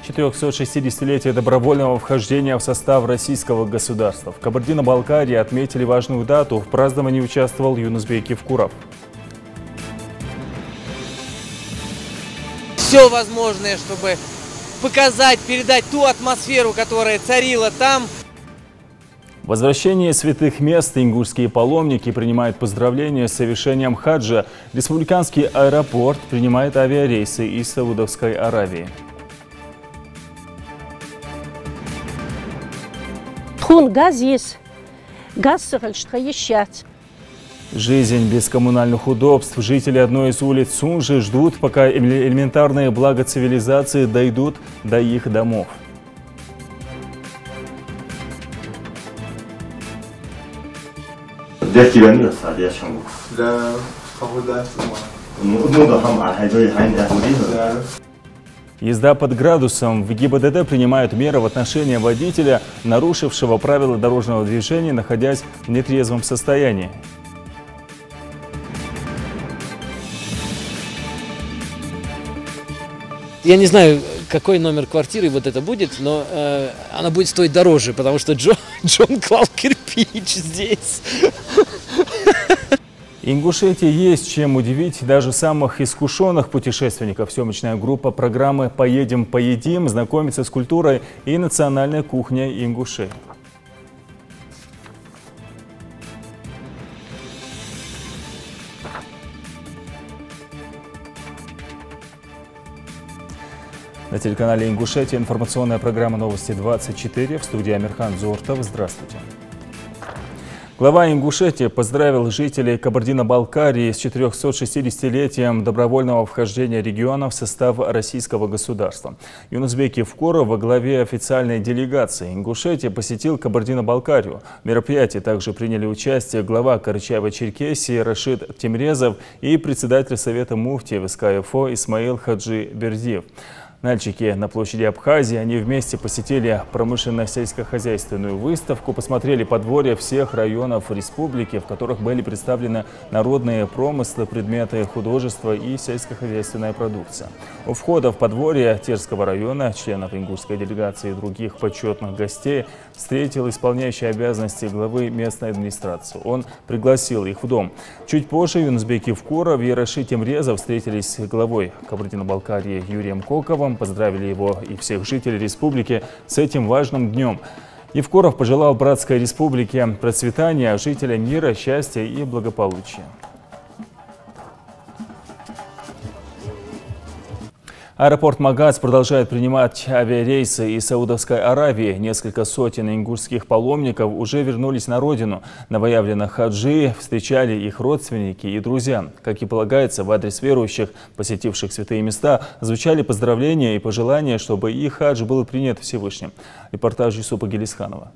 460-летие добровольного вхождения в состав российского государства. В Кабардино-Балкарии отметили важную дату. В праздновании участвовал Юнусбек Евкуров. Все возможное, чтобы показать, передать ту атмосферу, которая царила там. Возвращение святых мест ингушские паломники принимают поздравления с совершением хаджа. Республиканский аэропорт принимает авиарейсы из Саудовской Аравии. Жизнь без коммунальных удобств. Жители одной из улиц Сунжи ждут, пока элементарные блага цивилизации дойдут до их домов. Езда под градусом. В ГИБДД принимают меры в отношении водителя, нарушившего правила дорожного движения, находясь в нетрезвом состоянии. Я не знаю, какой номер квартиры вот это будет, но она будет стоить дороже, потому что Джон клал кирпич здесь. Ингушетии есть чем удивить даже самых искушенных путешественников. Съемочная группа программы «Поедем, поедим» знакомится с культурой и национальной кухней ингушей. На телеканале «Ингушетия» информационная программа «Новости-24». В студии Амирхан Зортов. Здравствуйте. Глава Ингушетии поздравил жителей Кабардино-Балкарии с 460-летием добровольного вхождения региона в состав российского государства. Юнусбек Евкуров во главе официальной делегации Ингушетии посетил Кабардино-Балкарию. В мероприятии также приняли участие глава Карачаево-Черкесии Рашид Тимрезов и председатель Совета муфтиев СКФО Исмаил Хаджи Бердиев. Нальчики на площади Абхазии. Они вместе посетили промышленно-сельскохозяйственную выставку, посмотрели подворья всех районов республики, в которых были представлены народные промыслы, предметы художества и сельскохозяйственная продукция. У входа в подворье Терского района членов ингушской делегации и других почетных гостей встретил исполняющий обязанности главы местной администрации. Он пригласил их в дом. Чуть позже Юнусбек Евкуров и Рашид Тимрезов встретились с главой Кабардино-Балкарии Юрием Коковым, поздравили его и всех жителей республики с этим важным днем. Евкуров пожелал братской республике процветания, жителям мира, счастья и благополучия. Аэропорт Магац продолжает принимать авиарейсы из Саудовской Аравии. Несколько сотен ингушских паломников уже вернулись на родину. Новоявленных хаджи встречали их родственники и друзья. Как и полагается, в адрес верующих, посетивших святые места, звучали поздравления и пожелания, чтобы их хадж был принят Всевышним. Репортаж Юсупа Гелисханова.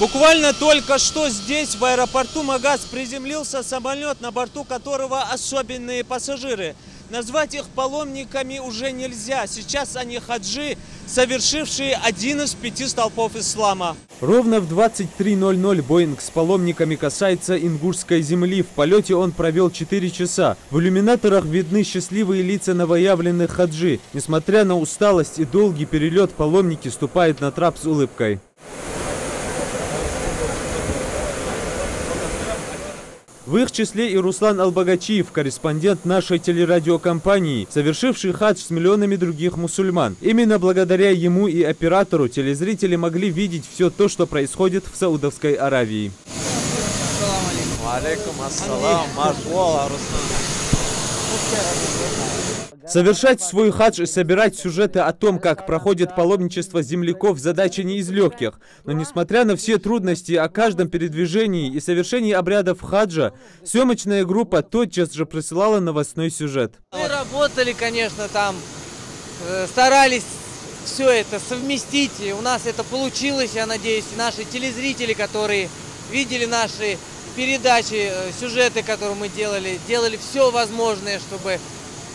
Буквально только что здесь, в аэропорту Магац, приземлился самолет, на борту которого особенные пассажиры. Назвать их паломниками уже нельзя. Сейчас они хаджи, совершившие один из 5 столпов ислама. Ровно в 23:00 Боинг с паломниками касается ингушской земли. В полете он провел 4 часа. В иллюминаторах видны счастливые лица новоявленных хаджи. Несмотря на усталость и долгий перелет, паломники ступают на трап с улыбкой. В их числе и Руслан Албагачиев, корреспондент нашей телерадиокомпании, совершивший хадж с миллионами других мусульман. Именно благодаря ему и оператору телезрители могли видеть все то, что происходит в Саудовской Аравии. Совершать свой хадж и собирать сюжеты о том, как проходит паломничество земляков, задача не из легких. Но несмотря на все трудности о каждом передвижении и совершении обрядов хаджа, съемочная группа тотчас же присылала новостной сюжет. Мы работали, конечно, там, старались все это совместить. И у нас это получилось, я надеюсь. Наши телезрители, которые видели наши передачи, сюжеты, которые мы делали все возможное, чтобы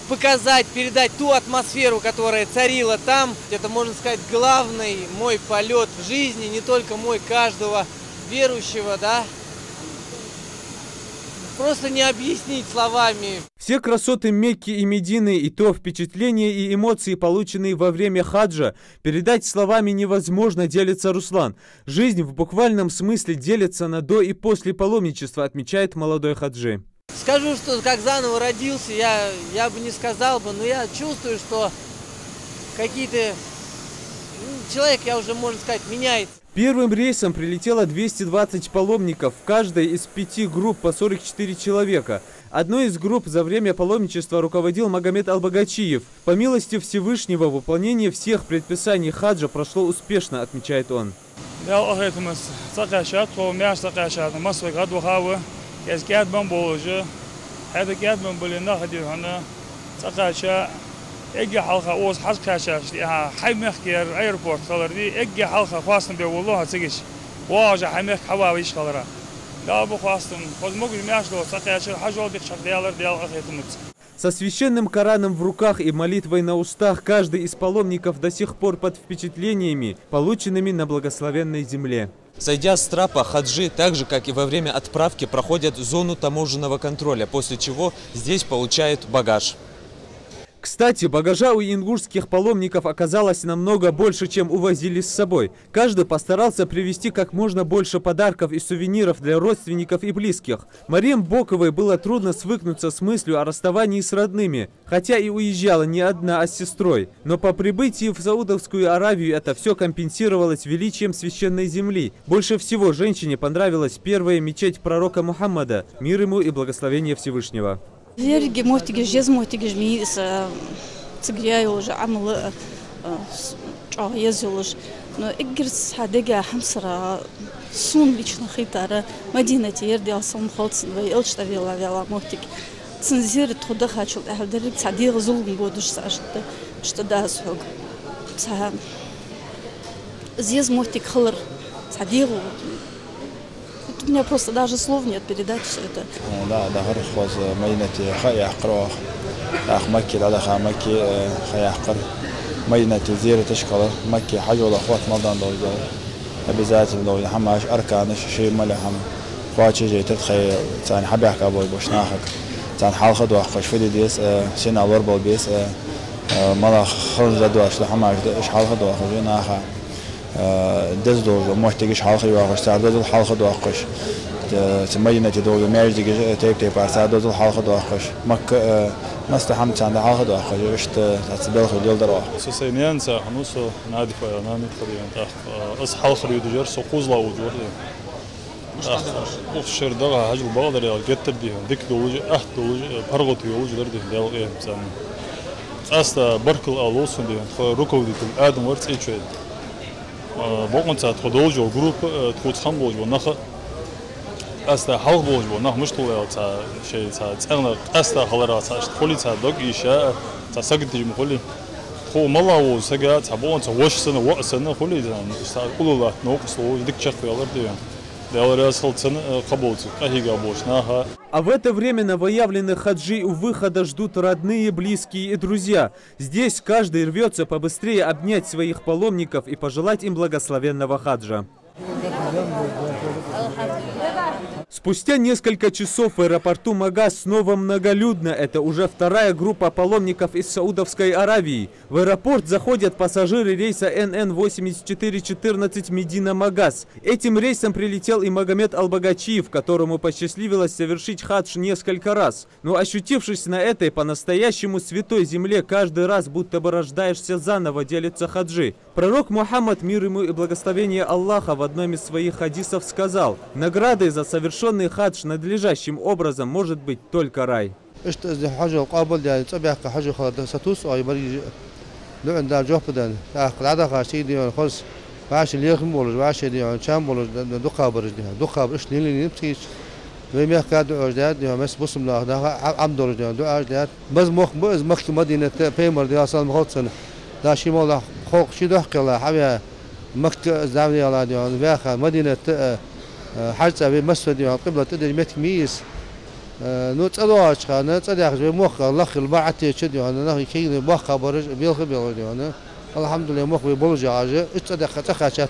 показать, передать ту атмосферу, которая царила там. Это, можно сказать, главный мой полет в жизни, не только мой, каждого верующего, да. просто не объяснить словами. Все красоты Мекки и Медины и то впечатления и эмоции, полученные во время хаджа, передать словами невозможно, делится Руслан. Жизнь в буквальном смысле делится на до и после паломничества, отмечает молодой хаджи. Скажу, что как заново родился, я бы не сказал бы, но я чувствую, что какие-то... человек, я уже, можно сказать, меняется. Первым рейсом прилетело 220 паломников, в каждой из 5 групп по 44 человека. Одной из групп за время паломничества руководил Магомед Албагачиев. По милости Всевышнего, выполнение всех предписаний хаджа прошло успешно, отмечает он. اجي حلقه اوز حز كاشاش حيمخ كير ايربورت خلردي اجي حلقه خاصن بي والله تسقش واجا حيمخ حواويش خلرا لا بو خاصن خزموك الماشلو سقياش حاجه ديك شق ديالر ديال اخيتمت. Со священным Кораном в руках и молитвой на устах каждый из паломников до сих пор под впечатлениями, полученными на благословенной земле. Сойдя с трапа, хаджи, так же как и во время отправки, проходят зону таможенного контроля, после чего здесь получают багаж. Кстати, багажа у ингушских паломников оказалось намного больше, чем увозили с собой. Каждый постарался привезти как можно больше подарков и сувениров для родственников и близких. Марьям Боковой было трудно свыкнуться с мыслью о расставании с родными, хотя и уезжала не одна, а с сестрой. Но по прибытии в Саудовскую Аравию это все компенсировалось величием священной земли. Больше всего женщине понравилась первая мечеть пророка Мухаммада, мир ему и благословение Всевышнего. Верги мотигиш, жез мотигиш мис, цигряюж, амл, езюж, но игрс хадега хамсра, сун лично хитара, Мадина тирди асам холцн, вейлшта вела вела мотиг, цензир туда хочу, ахдерик садир зулм будешь сашта, что да схог, зез мотиг хлр, садиру. У меня просто даже слов нет передать все это. Да, да, хорошо. Мадинати хаяхкро, ахмаки, да, хамаки, хаяхкр. Мадинати зире ташкала, маки хажула хват малдан долго. Обязательно долго. Хамаш арканаш шيء ملهم. فاتش جاي تدخل تان حبيح كابوي بوشناخك. تان حالخ دوخش فدي ديس سين الوربل بيس ملا خلص دوش لحماش إيش حالخ دوخش جناخه. دز دوغ محتاجش حلقة واقش سعداد الحلقة دوقش تمينا تدوغ ماجدك تيب سعداد الحلقة دوقش مك مستحمت عند الحلقة دوقش إيش تسبيل خليل درا سوسينيان ساحنوسو نادفة نامي خليان تأخ أص حلقة يدجر سقوز لا وجود وخشر دغا هجل بقدر يا جتر ديهم ديك دولج دولج برغوت يولج دردي ديال إيه مثلا أصلا بركل ألوسون ديهم ركوب ديتم آدم ورث إيش بقول ساعات خدوج أو جروب تخوت خم بوج ونخ أستا حلق بوج ونخ مش طويل ساعة شيء ساعة أنا أستا خلرا ساعة خلي ساعة دق إيشاء ساعة سقط تيجي مخلي خو ملا وسقط ساعة بقول ساعة وش سنة وقت سنة خلي ساعة كل الله نوقف سووا ديك شخص يالر ديان А в это время новоявленных хаджи у выхода ждут родные, близкие и друзья. Здесь каждый рвется побыстрее обнять своих паломников и пожелать им благословенного хаджа. Спустя несколько часов в аэропорту Магас снова многолюдно. Это уже вторая группа паломников из Саудовской Аравии. В аэропорт заходят пассажиры рейса НН 8414 Медина-Магас. Этим рейсом прилетел и Магомед Албагачиев, которому посчастливилось совершить хадж несколько раз. Но ощутившись на этой по-настоящему святой земле, каждый раз будто бы рождаешься заново, делится хаджи. Пророк Мухаммад, мир ему и благословение Аллаха, в одном из своих хадисов сказал: наградой за совершенный хадж надлежащим образом может быть только рай. حرص أبي مسجد يوم قبلة تدري متميز نوت أدوار خانة تدري أخذ مخ الله خلبعة تشد يوم أنا كي مخ برج بيلخ بيلخ يوم الحمد لله مخ بيبلج عاجة اتدري خطأ خشته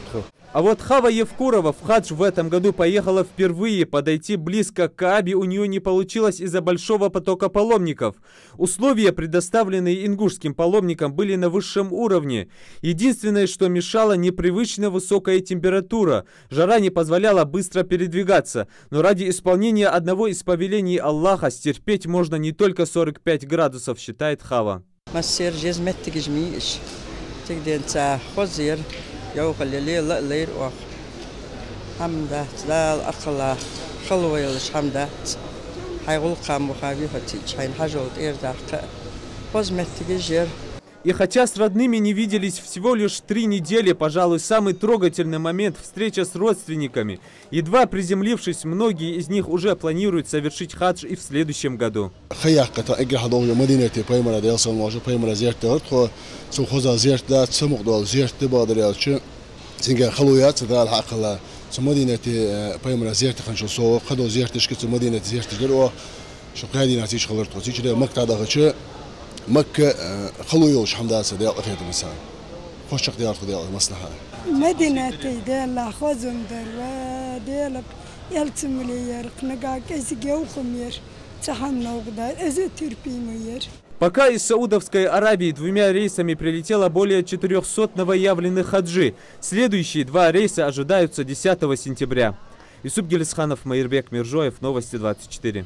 А вот Хава Евкурова в хадж в этом году поехала впервые. Подойти близко к Каабе у нее не получилось из-за большого потока паломников. Условия, предоставленные ингушским паломникам, были на высшем уровне. Единственное, что мешало, непривычно высокая температура. Жара не позволяла быстро передвигаться. Но ради исполнения одного из повелений Аллаха стерпеть можно не только 45 градусов, считает Хава. يو خليلي لا لير وخ حمدا زال أخلا خلويلش حمدا هيقول قام وخابي فتيج هين حاجة إير دارك позметти жер. И хотя с родными не виделись всего лишь 3 недели, пожалуй, самый трогательный момент – встреча с родственниками. Едва приземлившись, многие из них уже планируют совершить хадж и в следующем году. مكة خلويوش حمدا سديال أخيط مسان خوش اختيار خديال مصلحة مدينة ديال خوزن در ديال يلتملي يرق نقاك إزجيو خمير تحمنا وقدر إز تربيمير. Пока из Саудовской Аравии 2 рейсами прилетело более 400 новоявленных хаджи. Следующие 2 рейса ожидаются 10 сентября. Юсуп Гелисханов, Майырбек Миржоев, Новости 24.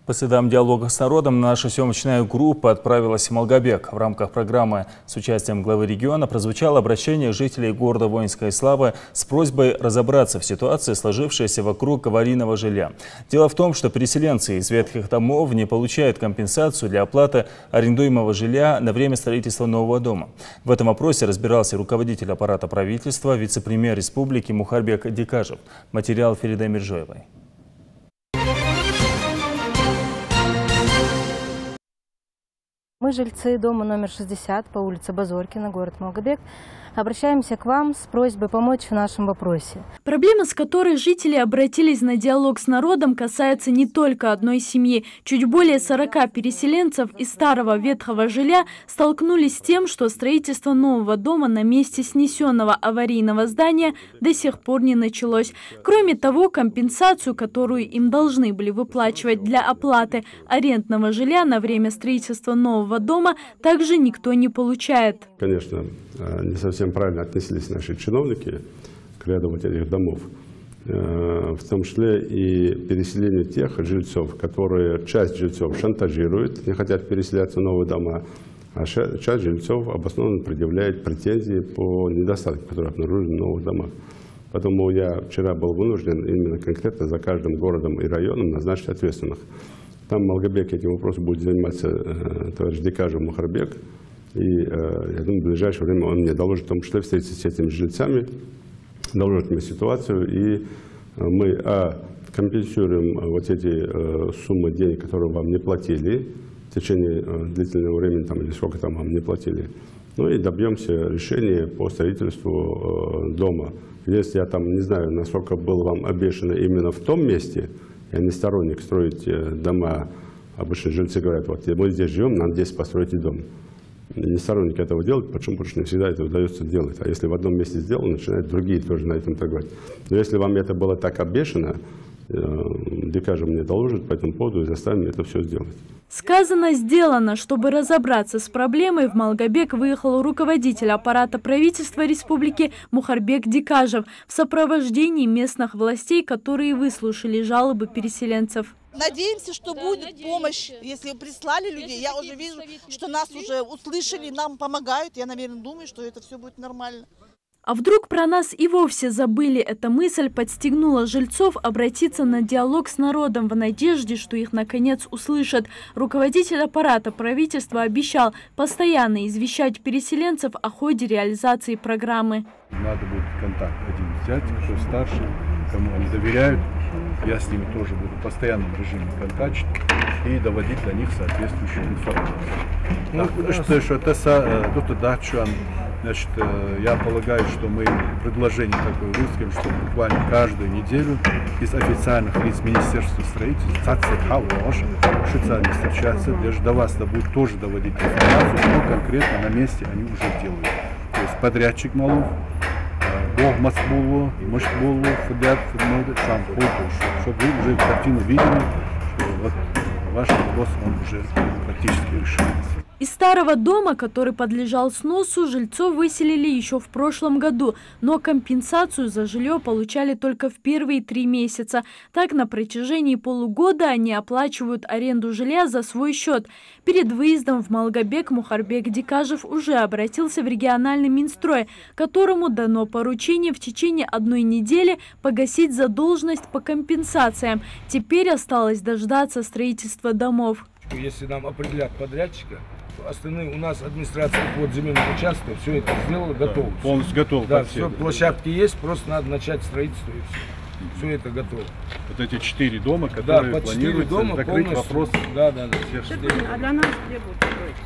По следам диалога с народом наша съемочная группа отправилась в Малгобек. В рамках программы с участием главы региона прозвучало обращение жителей города Воинской Славы с просьбой разобраться в ситуации, сложившейся вокруг аварийного жилья. Дело в том, что переселенцы из ветхих домов не получают компенсацию для оплаты арендуемого жилья на время строительства нового дома. В этом вопросе разбирался руководитель аппарата правительства, вице-премьер республики Мухарбек Дикажев. Материал Фериды Миржоевой. Мы, жильцы дома номер 60 по улице Базоркина, город Малгобек, обращаемся к вам с просьбой помочь в нашем вопросе. Проблема, с которой жители обратились на диалог с народом, касается не только одной семьи. Чуть более 40 переселенцев из старого ветхого жилья столкнулись с тем, что строительство нового дома на месте снесенного аварийного здания до сих пор не началось. Кроме того, компенсацию, которую им должны были выплачивать для оплаты арендного жилья на время строительства нового дома, также никто не получает. Конечно, не совсем правильно отнеслись наши чиновники к ряду вот этих домов, в том числе и переселению тех жильцов, которые часть жильцов шантажируют, не хотят переселяться в новые дома, а часть жильцов обоснованно предъявляет претензии по недостаткам, которые обнаружены в новых домах. Поэтому я вчера был вынужден именно конкретно за каждым городом и районом назначить ответственных. Там в Малгобеке этим вопросом будет заниматься товарищ Дикажев Мухарбек. И я думаю, в ближайшее время он мне доложит, в том числе встретиться с этими жильцами, доложит мне ситуацию, и мы компенсируем вот эти суммы денег, которые вам не платили в течение длительного времени, там, или сколько там вам не платили, ну и добьемся решения по строительству дома. Если я там не знаю, насколько было вам обещано именно в том месте, я не сторонник строить дома, обычно жильцы говорят, вот мы здесь живем, нам здесь построить дом. Не сторонники этого делать, почему? Потому что не всегда это удается делать. А если в одном месте сделано, начинают другие тоже на этом торговать. Но если вам это было так обещано, Дикажев мне доложит по этому поводу и заставим это все сделать. Сказано, сделано. Чтобы разобраться с проблемой, в Малгобек выехал руководитель аппарата правительства республики Мухарбек Дикажев в сопровождении местных властей, которые выслушали жалобы переселенцев. Надеемся, что будет помощь. Если прислали людей, я уже вижу, что нас уже услышали, нам помогают. Я, наверное, думаю, что это все будет нормально. А вдруг про нас и вовсе забыли? Эта мысль подстегнула жильцов обратиться на диалог с народом в надежде, что их наконец услышат. Руководитель аппарата правительства обещал постоянно извещать переселенцев о ходе реализации программы. Надо будет контакт один взять, кто старше, кому они доверяют. Я с ними тоже буду в постоянном режиме контактить и доводить до них соответствующую информацию. Значит, я полагаю, что мы предложение такое выставим, что буквально каждую неделю из официальных лиц Министерства строительства официально встречаться, даже до вас будут тоже доводить информацию, что конкретно на месте они уже делают. То есть подрядчик Малов Бог было, мощь было, фудят, фудмоды, сам полтуш. Чтобы вы уже картину видели, что вот ваш вопрос, он уже практически решается. Из старого дома, который подлежал сносу, жильцов выселили еще в прошлом году, но компенсацию за жилье получали только в первые 3 месяца. Так, на протяжении полугода они оплачивают аренду жилья за свой счет. Перед выездом в Малгобек Мухарбек Дикажев уже обратился в региональный Минстрой, которому дано поручение в течение 1 недели погасить задолженность по компенсациям. Теперь осталось дождаться строительства домов. Если нам определят подрядчика, остальные у нас администрация под земельным участком все это сделала, готово. Полностью готово. Да, все, площадки есть, просто надо начать строительство и все. Все это готово. Вот эти 4 дома, которые да, планируется дома закрыть вопрос. Да. А для нас где будет строить?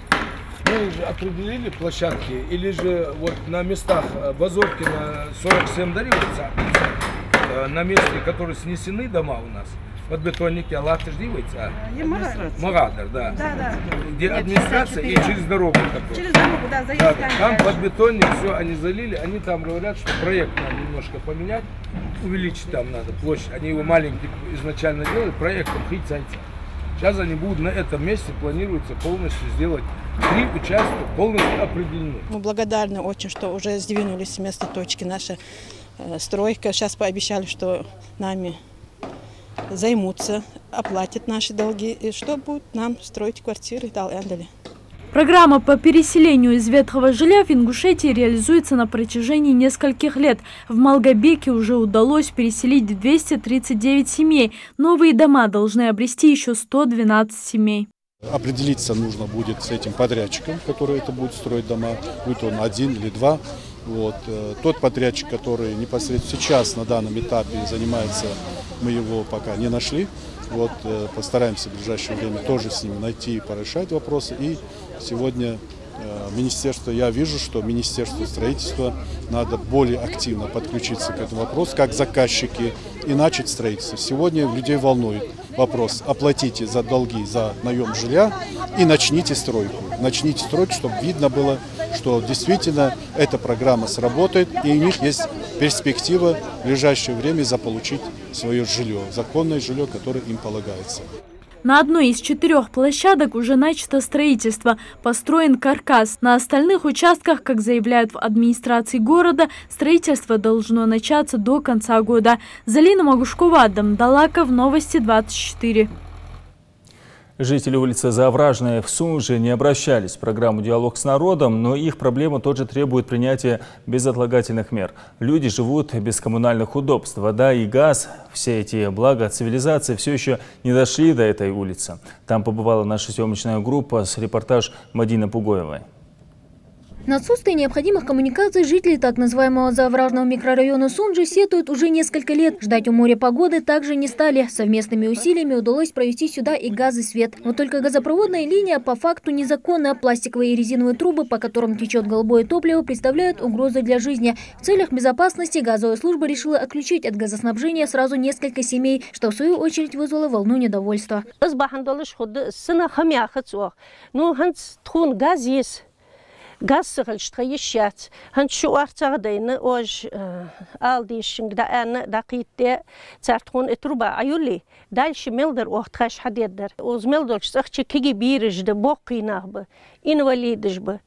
Мы уже определили площадки, или же вот на местах Базоркина 47 даривается, на месте, которые снесены дома у нас. Вот бетонники Аллах ждивается. Магадр, да. Где администрация и через дорогу такой. Через дорогу, да, заезд. Там под бетонник все они залили, они там говорят, что проект надо немножко поменять, увеличить там надо площадь. Они его маленький изначально делали, проектом хитцайца. Сейчас они будут на этом месте, планируется полностью сделать 3 участка, полностью определены. Мы благодарны очень, что уже сдвинулись с места точки. Наша стройка, сейчас пообещали, что нами займутся, оплатят наши долги, и что будут нам строить квартиры и далее. Программа по переселению из ветхого жилья в Ингушетии реализуется на протяжении нескольких лет. В Малгобеке уже удалось переселить 239 семей. Новые дома должны обрести еще 112 семей. Определиться нужно будет с этим подрядчиком, который это будет строить дома, будет он 1 или 2. Вот. Тот подрядчик, который непосредственно сейчас на данном этапе занимается, мы его пока не нашли. Вот, постараемся в ближайшее время тоже с ними найти и порешать вопросы. И сегодня министерство, я вижу, что Министерство строительства надо более активно подключиться к этому вопросу, как заказчики, и начать строительство. Сегодня людей волнует вопрос: оплатите за долги за наем жилья и начните стройку. Начните строить, чтобы видно было, что действительно эта программа сработает, и у них есть перспектива в ближайшее время заполучить свое жилье, законное жилье, которое им полагается. На одной из 4 площадок уже начато строительство, построен каркас. На остальных участках, как заявляют в администрации города, строительство должно начаться до конца года. Залина Магушкова, Адам Далаков, Новости 24. Жители улицы Завражная в Сунже не обращались в программу «Диалог с народом», но их проблема тоже требует принятия безотлагательных мер. Люди живут без коммунальных удобств. Вода и газ, все эти блага цивилизации все еще не дошли до этой улицы. Там побывала наша съемочная группа с репортаж Мадины Пугоевой. На отсутствие необходимых коммуникаций жители так называемого Завражного микрорайона Сунжи сетуют уже несколько лет. Ждать у моря погоды также не стали. Совместными усилиями удалось провести сюда и газ, и свет. Вот только газопроводная линия по факту незаконная. Пластиковые и резиновые трубы, по которым течет голубое топливо, представляют угрозу для жизни. В целях безопасности газовая служба решила отключить от газоснабжения сразу несколько семей, что в свою очередь вызвало волну недовольства. Газ сыгылыштыгыщат. Ханшу арцагдайны ож алдишинг да ана дакитте цартхун этруба аюли. Дальше мелдер охтхаш хадеддер. Оз мелдерч сахчи киги бирижде бокинахбы, инвалидишбы.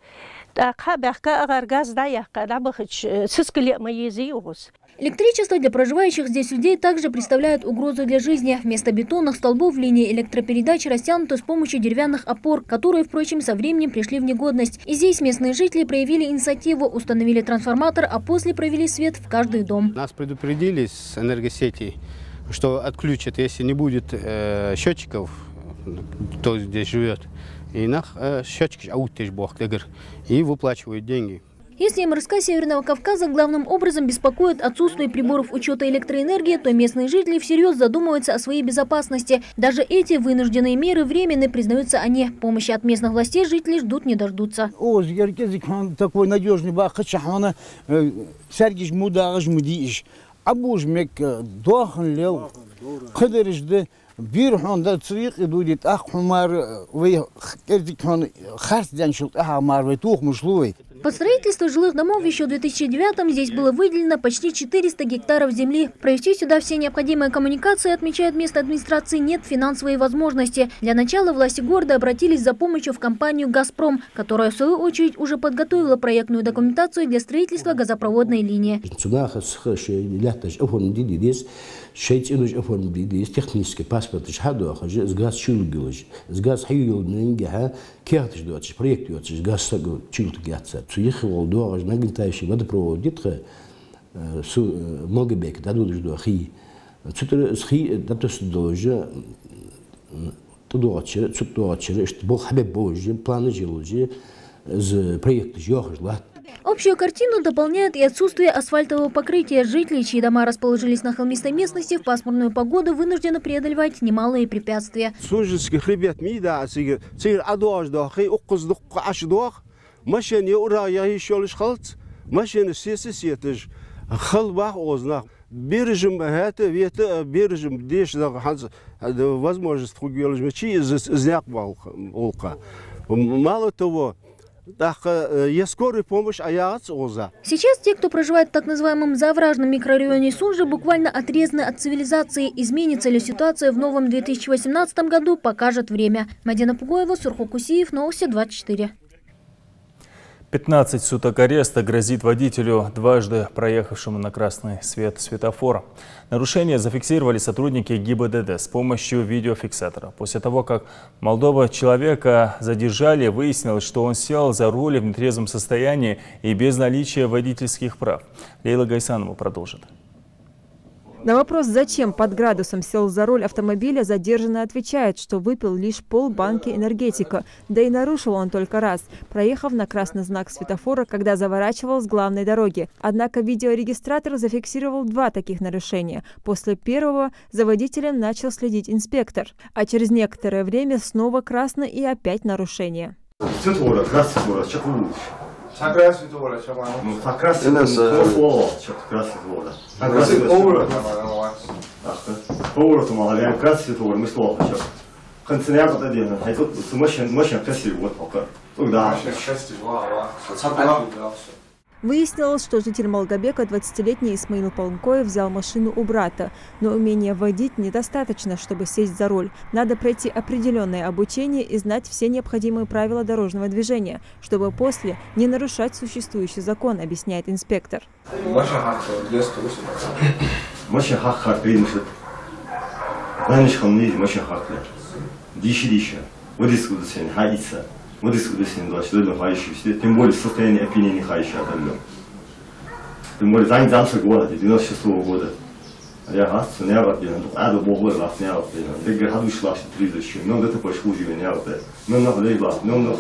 Хабахка агар газ даяка дабахыч сыскале маезиогус. Электричество для проживающих здесь людей также представляет угрозу для жизни. Вместо бетонных столбов линии электропередач растянуты с помощью деревянных опор, которые, впрочем, со временем пришли в негодность. И здесь местные жители проявили инициативу, установили трансформатор, а после провели свет в каждый дом. Нас предупредили с энергосети, что отключат, если не будет счетчиков, кто здесь живет. И счетчики и выплачивают деньги. Если МРСК Северного Кавказа главным образом беспокоит отсутствие приборов учета электроэнергии, то местные жители всерьез задумываются о своей безопасности. Даже эти вынужденные меры временны, признаются они. Помощи от местных властей жители ждут не дождутся. Такой надежный бахачахана, сергиш мудагаш мудиш, абужмек дохан лев, кадережде. Бирхонда цвик идут ахмар вы эрдикон харсдяншил ахмар вы тух мушлуй. Под строительство жилых домов еще в 2009-м здесь было выделено почти 400 гектаров земли. Провести сюда все необходимые коммуникации, отмечает местная администрация, нет финансовой возможности. Для начала власти города обратились за помощью в компанию «Газпром», которая, в свою очередь, уже подготовила проектную документацию для строительства газопроводной линии. شيء إنه أفهم بدي تكنيسك باسبورت شهادة خارج إزجاز شيل جلوج إزجاز حيو ننجحها كيرتش دوتش بريكت دوتش إزجاز سجل شيل تجاتس تسيخ والدور عج نجن تايشي ما دبرو ديتخ سو مالجبيك دادودش دو خي تطر خي دبتس دوجة تدواتش تدواتش إشتباه حبيب بوجي بلان جلوجي إز بريكت جاهز لا. Общую картину дополняет и отсутствие асфальтового покрытия. Жители, чьи дома расположились на холмистой местности, в пасмурную погоду вынуждены преодолевать немалые препятствия. Мало того, скорая помощь, сейчас те, кто проживает в так называемом Завражном микрорайоне Сунжи, буквально отрезаны от цивилизации. Изменится ли ситуация в новом 2018 году, покажет время. Мадина Пугоева, Сурху Кусиев, Новости 24. 15 суток ареста грозит водителю, дважды проехавшему на красный свет светофора. Нарушение зафиксировали сотрудники ГИБДД с помощью видеофиксатора. После того, как молодого человека задержали, выяснилось, что он сел за руль в нетрезвом состоянии и без наличия водительских прав. Лейла Гайсанова продолжит. На вопрос, зачем под градусом сел за руль автомобиля, задержанный отвечает, что выпил лишь полбанки энергетика. Да и нарушил он только раз, проехав на красный знак светофора, когда заворачивал с главной дороги. Однако видеорегистратор зафиксировал 2 таких нарушения. После первого за водителем начал следить инспектор. А через некоторое время снова красный и опять нарушение. Выяснилось, что житель Малгобека, 20-летний Исмаил Полнкоев, взял машину у брата. Но умения водить недостаточно, чтобы сесть за руль. Надо пройти определенное обучение и знать все необходимые правила дорожного движения, чтобы после не нарушать существующий закон, объясняет инспектор. Тем более состояние опьянения хающего отдален. Тем более за 96-го года. Я газ, не работаю, а до бога лас не работаю. Дегер хаду шлаш 30, но это пошло живе не работает. Но на лейба, но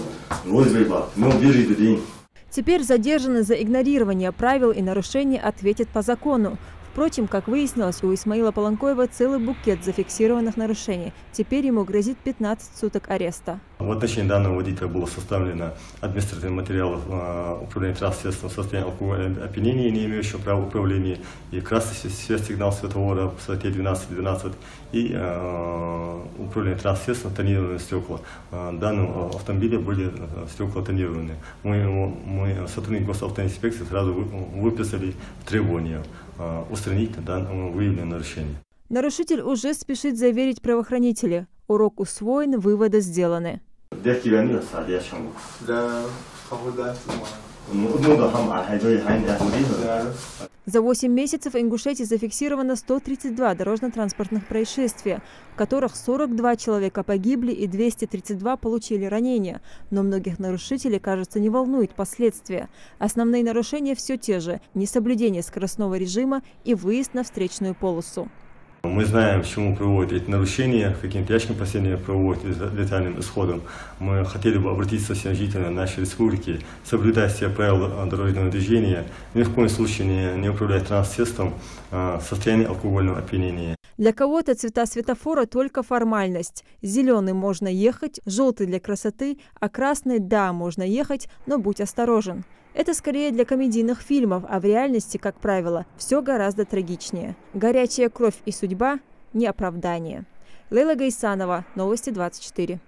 лейба, но держи день. Теперь задержанный за игнорирование правил и нарушения ответит по закону. Впрочем, как выяснилось, у Исмаила Полонкоева целый букет зафиксированных нарушений. Теперь ему грозит 15 суток ареста. В отношении данного водителя было составлено административный материал управления транспортным состоянием алкогольного опьянения, не имеющего права управления, и красный сигнал светофора в статье 12.12 и управление транспортным тонированные стекла. Данным автомобиле были стекла тонированные. Мы сотрудники госавтоинспекции сразу выписали требования устранить выявленное нарушение. Нарушитель уже спешит заверить правоохранителей. Урок усвоен, выводы сделаны. За 8 месяцев в Ингушетии зафиксировано 132 дорожно-транспортных происшествия, в которых 42 человека погибли и 232 получили ранения. Но многих нарушителей, кажется, не волнуют последствия. Основные нарушения все те же – несоблюдение скоростного режима и выезд на встречную полосу. Мы знаем, к чему приводят эти нарушения, к каким тяжким последствиям приводят летальным исходом. Мы хотели бы обратиться к всем жителям нашей республики, соблюдать все правила дорожного движения, ни в коем случае не управлять транспортом в состоянии алкогольного опьянения. Для кого-то цвета светофора только формальность. Зеленый можно ехать, желтый для красоты, а красный – да, можно ехать, но будь осторожен. Это скорее для комедийных фильмов, а в реальности, как правило, все гораздо трагичнее. Горячая кровь и судьба – не оправдание. Лейла Гайсанова, Новости 24.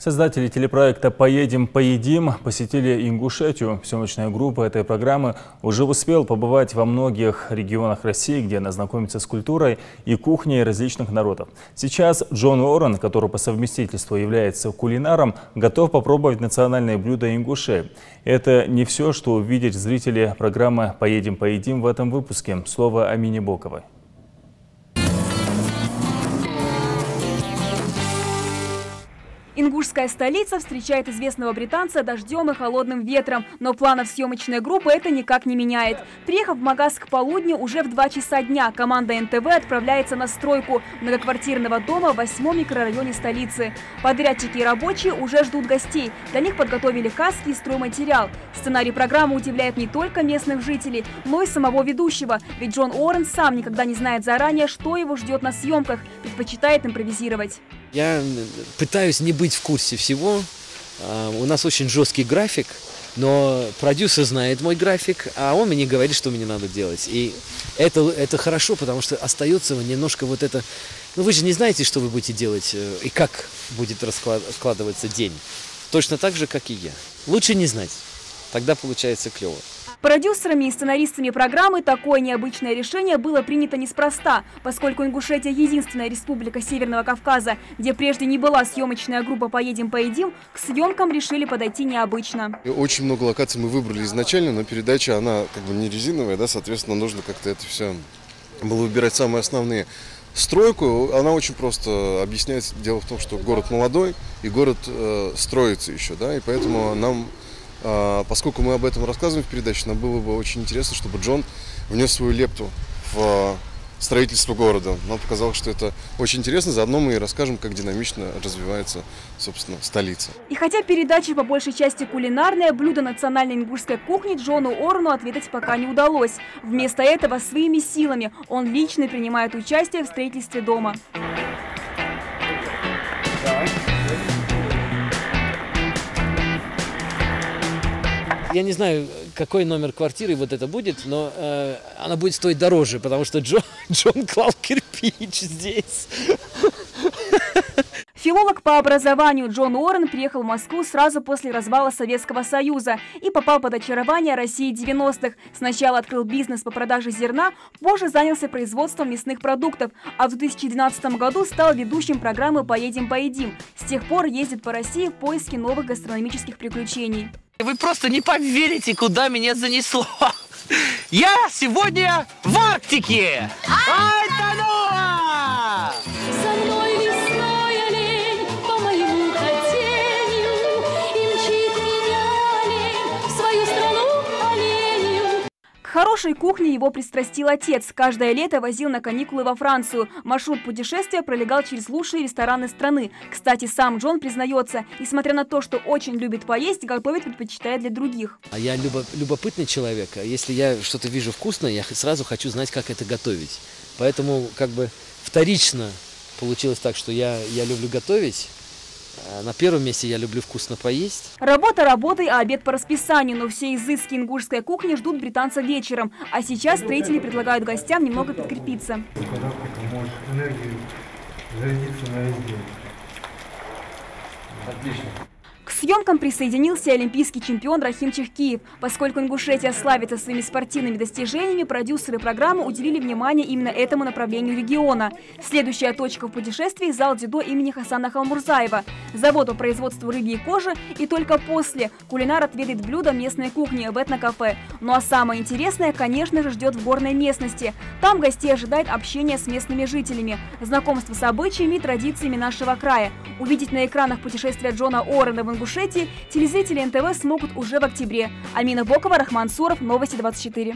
Создатели телепроекта «Поедем, поедим» посетили Ингушетию. Съемочная группа этой программы уже успела побывать во многих регионах России, где она знакомится с культурой и кухней различных народов. Сейчас Джон Уоррен, который по совместительству является кулинаром, готов попробовать национальные блюда Ингушетии. Это не все, что увидят зрители программы «Поедем, поедим» в этом выпуске. Слово Амине Боковой. Ингушская столица встречает известного британца дождем и холодным ветром, но планов съемочной группы это никак не меняет. Приехав в Магаз к полудню, уже в 2 часа дня команда НТВ отправляется на стройку многоквартирного дома в 8-м микрорайоне столицы. Подрядчики и рабочие уже ждут гостей. Для них подготовили каски и стройматериал. Сценарий программы удивляет не только местных жителей, но и самого ведущего. Ведь Джон Уоррен сам никогда не знает заранее, что его ждет на съемках, предпочитает импровизировать. Я пытаюсь не быть в курсе всего. У нас очень жесткий график, но продюсер знает мой график, а он мне говорит, что мне надо делать. И это хорошо, потому что остается немножко вот это... Ну вы же не знаете, что вы будете делать и как будет раскладываться день. Точно так же, как и я. Лучше не знать. Тогда получается клево. Продюсерами и сценаристами программы такое необычное решение было принято неспроста, поскольку Ингушетия – единственная республика Северного Кавказа, где прежде не была съемочная группа «Поедем, поедим», к съемкам решили подойти необычно. Очень много локаций мы выбрали изначально, но передача, она как бы не резиновая, да, соответственно, нужно как-то это все было выбирать самые основные. Стройку, она очень просто объясняется. Дело в том, что город молодой и город строится еще, да, и поэтому нам... Поскольку мы об этом рассказываем в передаче, нам было бы очень интересно, чтобы Джон внес свою лепту в строительство города. Нам показалось, что это очень интересно. Заодно мы и расскажем, как динамично развивается, собственно, столица. И хотя передача по большей части кулинарная, блюдо национальной ингушской кухни Джону Уоррену ответить пока не удалось. Вместо этого своими силами он лично принимает участие в строительстве дома. Я не знаю, какой номер квартиры вот это будет, но она будет стоить дороже, потому что Джон клал кирпич здесь. Филолог по образованию Джон Уоррен приехал в Москву сразу после развала Советского Союза и попал под очарование России 90-х. Сначала открыл бизнес по продаже зерна, позже занялся производством мясных продуктов, а в 2012 году стал ведущим программы «Поедем, поедим». С тех пор ездит по России в поиске новых гастрономических приключений. Вы просто не поверите, куда меня занесло. Я сегодня в Арктике! Ай-та-ну! Со мной весной олень по моему хотению, и мчит меня олень в свою страну оленью. К хорошей кухне его пристрастил отец. Каждое лето возил на каникулы во Францию. Маршрут путешествия пролегал через лучшие рестораны страны. Кстати, сам Джон признается, несмотря на то, что очень любит поесть, готовить предпочитает для других. А я любопытный человек. Если я что-то вижу вкусное, я сразу хочу знать, как это готовить. Поэтому как бы вторично получилось так, что я люблю готовить. На первом месте я люблю вкусно поесть. Работа работой, а обед по расписанию. Но все изыски ингушской кухни ждут британца вечером. А сейчас строители предлагают гостям немного подкрепиться. Отлично. К съемкам присоединился олимпийский чемпион Рахим Чехкиев. Поскольку Ингушетия славится своими спортивными достижениями, продюсеры программы уделили внимание именно этому направлению региона. Следующая точка в путешествии – зал дзюдо имени Хасана Халмурзаева. Завод по производству рыбьей кожи, и только после кулинар отведает блюда местной кухни в этнокафе. Ну а самое интересное, конечно же, ждет в горной местности. Там гостей ожидает общение с местными жителями, знакомство с обычаями и традициями нашего края. Увидеть на экранах путешествия Джона Уоррена в Ингушетии телезрители НТВ смогут уже в октябре. Амина Бокова, Рахман Суров, Новости 24.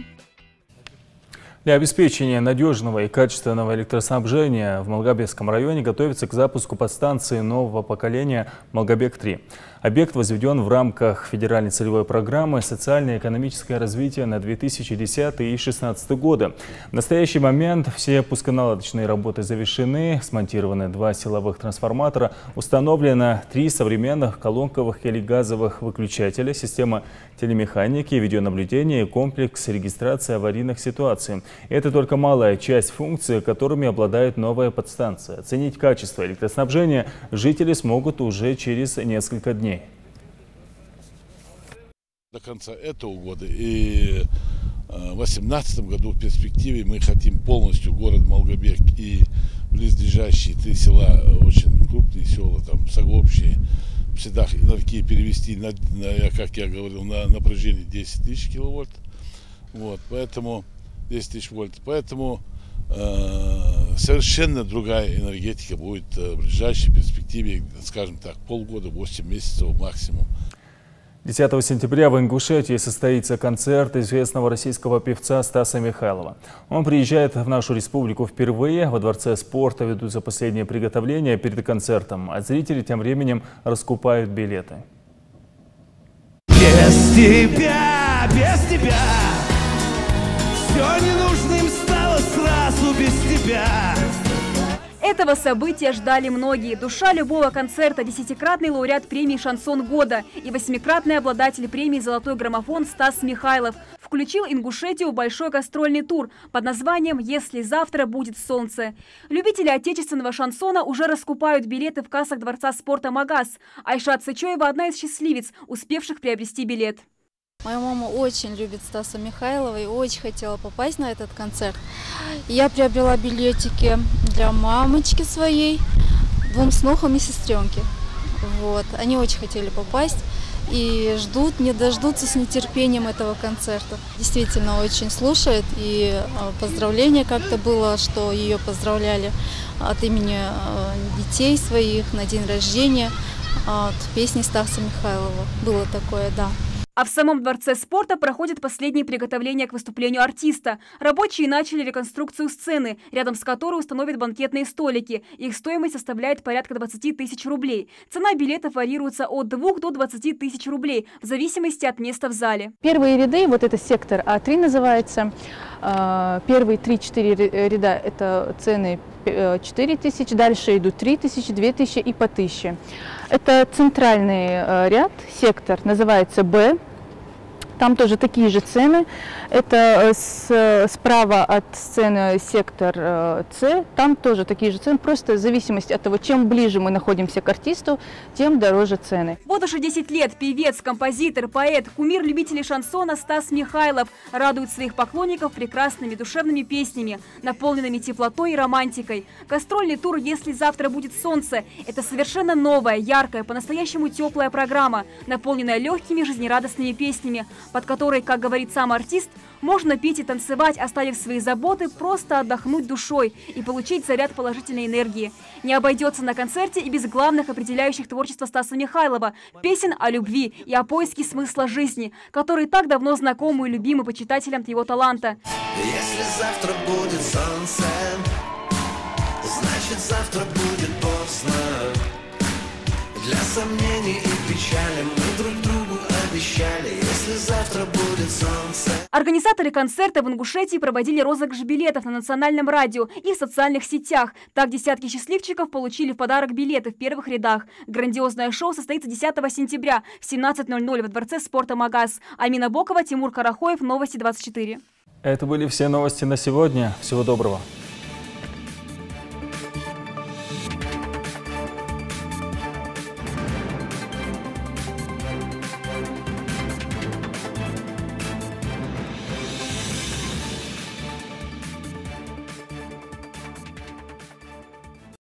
Для обеспечения надежного и качественного электроснабжения в Малгобекском районе готовится к запуску подстанции нового поколения «Малгобек-3». Объект возведен в рамках федеральной целевой программы «Социальное и экономическое развитие» на 2010 и 2016 годы. В настоящий момент все пусконаладочные работы завершены, смонтированы 2 силовых трансформатора, установлено 3 современных колонковых или газовых выключателя, система телемеханики, видеонаблюдения и комплекс регистрации аварийных ситуаций. Это только малая часть функций, которыми обладает новая подстанция. Оценить качество электроснабжения жители смогут уже через несколько дней. До конца этого года и в 2018 году в перспективе мы хотим полностью город Малгобек и близлежащие 3 села, очень крупные села, там Сагопщи, Пседах и Нарки, перевести на, как я говорил, на напряжение 10 тысяч киловольт. Вот, поэтому 10 тысяч вольт. Поэтому совершенно другая энергетика будет в ближайшей перспективе, скажем так, полгода, 8 месяцев максимум. 10 сентября в Ингушетии состоится концерт известного российского певца Стаса Михайлова. Он приезжает в нашу республику впервые. Во Дворце спорта ведутся последние приготовления перед концертом, а зрители тем временем раскупают билеты. Без тебя, все ненужным стало сразу без тебя. Этого события ждали многие. Душа любого концерта – 10-кратный лауреат премии «Шансон года» и 8-кратный обладатель премии «Золотой граммофон» Стас Михайлов включил Ингушетию в большой гастрольный тур под названием «Если завтра будет солнце». Любители отечественного шансона уже раскупают билеты в кассах Дворца спорта «Магаз». Айшат Сычоева – одна из счастливец, успевших приобрести билет. Моя мама очень любит Стаса Михайлова и очень хотела попасть на этот концерт. Я приобрела билетики для мамочки своей, 2 снохам и сестренке. Вот. Они очень хотели попасть и ждут, не дождутся с нетерпением этого концерта. Действительно очень слушает, и поздравление как-то было, что ее поздравляли от имени детей своих на день рождения от песни Стаса Михайлова. Было такое, да. А в самом Дворце спорта проходят последние приготовления к выступлению артиста. Рабочие начали реконструкцию сцены, рядом с которой установят банкетные столики. Их стоимость составляет порядка 20 тысяч рублей. Цена билетов варьируется от 2 до 20 тысяч рублей, в зависимости от места в зале. Первые ряды, вот это сектор А3 называется. Первые 3-4 ряда – это цены 4 тысячи, дальше идут 3 тысячи, 2 тысячи и по 1000. Это центральный ряд, сектор, называется Б. Там тоже такие же цены. Это справа от сцены сектор С. Там тоже такие же цены. Просто в зависимости от того, чем ближе мы находимся к артисту, тем дороже цены. Вот уже 10 лет певец, композитор, поэт, кумир любителей шансона Стас Михайлов радует своих поклонников прекрасными душевными песнями, наполненными теплотой и романтикой. Гастрольный тур «Если завтра будет солнце» – это совершенно новая, яркая, по-настоящему теплая программа, наполненная легкими, жизнерадостными песнями, под которой, как говорит сам артист, можно петь и танцевать, оставив свои заботы, просто отдохнуть душой и получить заряд положительной энергии. Не обойдется на концерте и без главных определяющих творчество Стаса Михайлова – песен о любви и о поиске смысла жизни, которые так давно знакомы и любимы почитателям его таланта. Если завтра будет солнце, значит завтра будет поздно. Для сомнений и печали мы друг другу обещали, если завтра будет солнце. Организаторы концерта в Ингушетии проводили розыгрыш билетов на национальном радио и в социальных сетях. Так десятки счастливчиков получили в подарок билеты в первых рядах. Грандиозное шоу состоится 10 сентября в 17:00 во Дворце спорта «Магаз». Амина Бокова, Тимур Карахоев, Новости 24. Это были все новости на сегодня. Всего доброго.